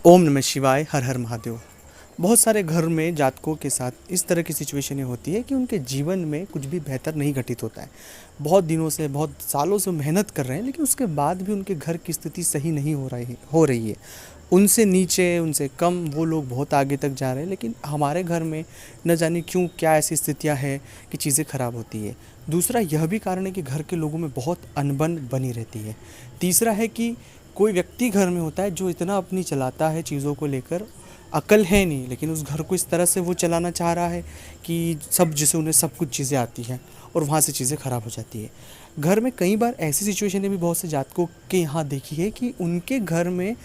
ओम नमः शिवाय, हर हर महादेव। बहुत सारे घर में जातकों के साथ इस तरह की सिचुएशनें होती है कि उनके जीवन में कुछ भी बेहतर नहीं घटित होता है। बहुत दिनों से, बहुत सालों से मेहनत कर रहे हैं, लेकिन उसके बाद भी उनके घर की स्थिति सही नहीं हो रही है। उनसे नीचे, उनसे कम वो लोग बहुत आगे तक जा रहे हैं, लेकिन हमारे घर में न जाने क्यों क्या ऐसी स्थितियाँ हैं कि चीज़ें ख़राब होती है। दूसरा यह भी कारण है कि घर के लोगों में बहुत अनबन बनी रहती है। तीसरा है कि कोई व्यक्ति घर में होता है जो इतना अपनी चलाता है चीज़ों को लेकर, अकल है नहीं, लेकिन उस घर को इस तरह से वो चलाना चाह रहा है कि सब, जैसे उन्हें सब कुछ चीज़ें आती हैं और वहाँ से चीज़ें ख़राब हो जाती है। घर में कई बार ऐसी सिचुएशनें भी बहुत से जातकों के यहाँ देखी है कि उनके घर में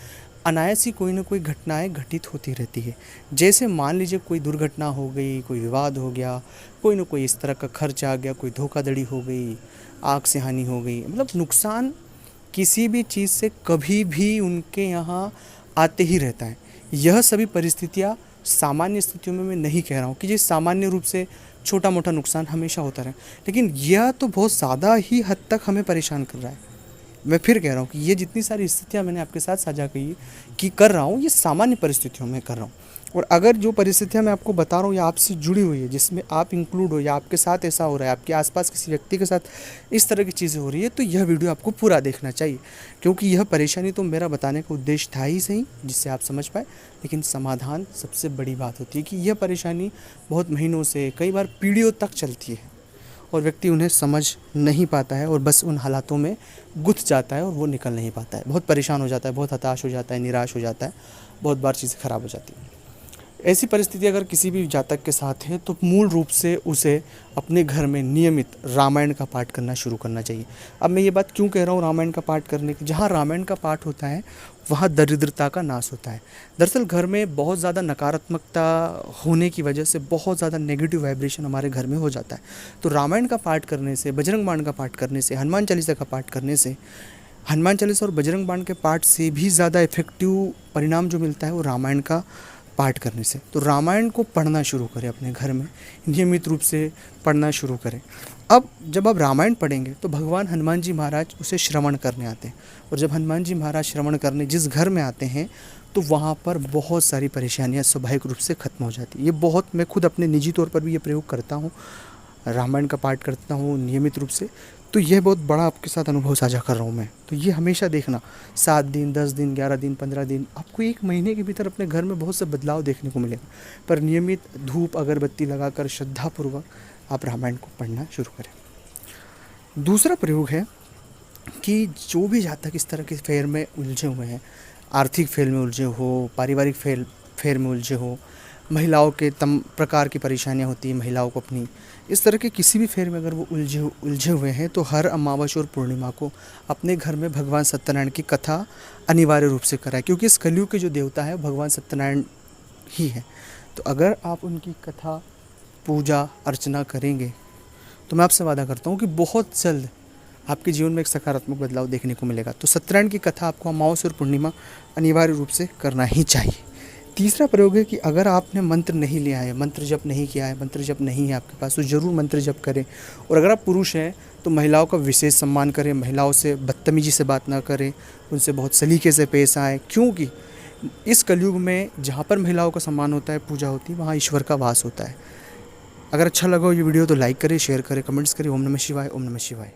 अनायास ही कोई ना कोई घटनाएं घटित होती रहती है। जैसे मान लीजिए कोई दुर्घटना हो गई, कोई विवाद हो गया, कोई ना कोई इस तरह का खर्च आ गया, कोई धोखाधड़ी हो गई, आग से हानि हो गई, मतलब नुकसान किसी भी चीज़ से कभी भी उनके यहाँ आते ही रहता है। यह सभी परिस्थितियाँ सामान्य स्थितियों में मैं नहीं कह रहा हूँ कि जी सामान्य रूप से छोटा मोटा नुकसान हमेशा होता रहे, लेकिन यह तो बहुत ज़्यादा ही हद तक हमें परेशान कर रहा है। मैं फिर कह रहा हूँ कि ये जितनी सारी स्थितियाँ मैंने आपके साथ साझा की कि कर रहा हूँ, ये सामान्य परिस्थितियों में कर रहा हूँ। और अगर जो परिस्थितियाँ मैं आपको बता रहा हूँ या आपसे जुड़ी हुई है, जिसमें आप इंक्लूड हो या आपके साथ ऐसा हो रहा है, आपके आसपास किसी व्यक्ति के साथ इस तरह की चीज़ें हो रही है, तो यह वीडियो आपको पूरा देखना चाहिए, क्योंकि यह परेशानी तो मेरा बताने का उद्देश्य था ही सही, जिससे आप समझ पाए, लेकिन समाधान सबसे बड़ी बात होती है कि यह परेशानी बहुत महीनों से, कई बार पीढ़ियों तक चलती है और व्यक्ति उन्हें समझ नहीं पाता है और बस उन हालातों में गुथ जाता है और वो निकल नहीं पाता है, बहुत परेशान हो जाता है, बहुत हताश हो जाता है, निराश हो जाता है, बहुत बार चीज़ें ख़राब हो जाती हैं। ऐसी परिस्थिति अगर किसी भी जातक के साथ है तो मूल रूप से उसे अपने घर में नियमित रामायण का पाठ करना शुरू करना चाहिए। अब मैं ये बात क्यों कह रहा हूँ रामायण का पाठ करने की? जहाँ रामायण का पाठ होता है वहाँ दरिद्रता का नाश होता है। दरअसल घर में बहुत ज़्यादा नकारात्मकता होने की वजह से बहुत ज़्यादा नेगेटिव वाइब्रेशन हमारे घर में हो जाता है। तो रामायण का पाठ करने से, बजरंग बाण का पाठ करने से, हनुमान चालीसा का पाठ करने से, हनुमान चालीसा और बजरंग बाण के पाठ से भी ज़्यादा इफेक्टिव परिणाम जो मिलता है वो रामायण का पाठ करने से। तो रामायण को पढ़ना शुरू करें, अपने घर में नियमित रूप से पढ़ना शुरू करें। अब जब आप रामायण पढ़ेंगे तो भगवान हनुमान जी महाराज उसे श्रवण करने आते हैं, और जब हनुमान जी महाराज श्रवण करने जिस घर में आते हैं तो वहाँ पर बहुत सारी परेशानियाँ स्वाभाविक रूप से ख़त्म हो जाती है। ये बहुत, मैं खुद अपने निजी तौर पर भी ये प्रयोग करता हूँ, रामायण का पाठ करता हूँ नियमित रूप से। तो यह बहुत बड़ा आपके साथ अनुभव साझा कर रहा हूँ मैं। तो ये हमेशा देखना, 7 दिन, 10 दिन, 11 दिन, 15 दिन, आपको 1 महीने के भीतर अपने घर में बहुत से बदलाव देखने को मिलेगा। पर नियमित धूप अगरबत्ती लगाकर श्रद्धापूर्वक आप रामायण को पढ़ना शुरू करें। दूसरा प्रयोग है कि जो भी जातक इस तरह के फेर में उलझे हुए हैं, आर्थिक फेर में उलझे हो, पारिवारिक फेर में उलझे हो, महिलाओं के तम प्रकार की परेशानियां होती हैं महिलाओं को अपनी, इस तरह के किसी भी फेर में अगर वो उलझे हुए हैं तो हर अमावस्या और पूर्णिमा को अपने घर में भगवान सत्यनारायण की कथा अनिवार्य रूप से कराएं, क्योंकि इस कलयुग के जो देवता है भगवान सत्यनारायण ही है। तो अगर आप उनकी कथा, पूजा अर्चना करेंगे तो मैं आपसे वादा करता हूँ कि बहुत जल्द आपके जीवन में एक सकारात्मक बदलाव देखने को मिलेगा। तो सत्यनारायण की कथा आपको अमावस्या और पूर्णिमा अनिवार्य रूप से करना ही चाहिए। तीसरा प्रयोग है कि अगर आपने मंत्र नहीं लिया है, मंत्र जप नहीं किया है, मंत्र जप नहीं है आपके पास, तो ज़रूर मंत्र जप करें। और अगर आप पुरुष हैं तो महिलाओं का विशेष सम्मान करें, महिलाओं से बदतमीजी से बात ना करें, उनसे बहुत सलीके से पेश आएँ, क्योंकि इस कलयुग में जहाँ पर महिलाओं का सम्मान होता है, पूजा होती है, वहाँ ईश्वर का वास होता है। अगर अच्छा लगा हो ये वीडियो तो लाइक करें, शेयर करें, कमेंट्स करें। ओम नमः शिवाय, ओम नमः शिवाय।